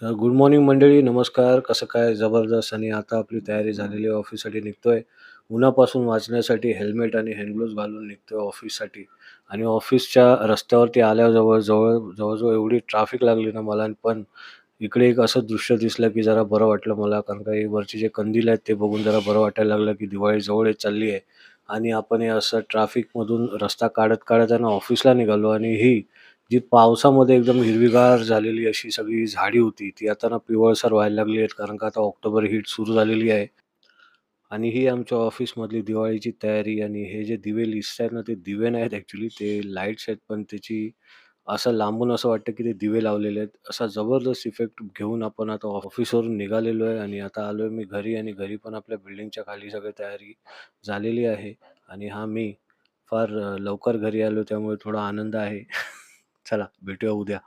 Good morning मंडळी. नमस्कार. कसं काय? जबरदस्त. आणि आता आपली तयारी झालेली आहे. ऑफिससाठी निघतोय. उन्हापासून वाचण्यासाठी हेल्मेट आणि हँड ग्लोव्हज घालून निघतोय ऑफिससाठी. आणि ऑफिसच्या रस्त्यावरती आल्यावर जवळ-जवळ एवढी ट्रॅफिक लागली ना मला. पण इकडे एक असं दृश्य दिसलं, की जरा बरं वाटलं मला. कारण का हे वरचे जे कंदील आहेत ते बघून जरा बरं वाटायला लागलं, की दिवाळी जवळ येत चालली आहे. आणि आपण हे असं ट्रॅफिकमधून रस्ता काढत-काढत आहे ना ऑफिसला निघालो. आणि ही जी पावसामध्ये एकदम हिरवीगार झालेली अशी सगळी झाडी होती, ती आता ना पिवळसर व्हायला लागली आहेत. कारण का आता ऑक्टोबर हीट सुरू झालेली आहे. आणि ही आमच्या ऑफिसमधली दिवाळीची तयारी. आणि हे जे दिवे दिसतायत ना, ते दिवे नाहीत ॲक्चुअली, ते लाईट्स आहेत. पण त्याची असं लांबून असं वाटतं, की ते दिवे लावलेले आहेत. असा जबरदस्त इफेक्ट घेऊन आपण आता ऑफिसवरून निघालेलो आहे. आणि आता आलोय मी घरी. आणि घरी पण आपल्या बिल्डिंगच्या खाली सगळी तयारी झालेली आहे. आणि मी फार लवकर घरी आलो, त्यामुळे थोडा आनंद आहे. चला भेटूया उद्या.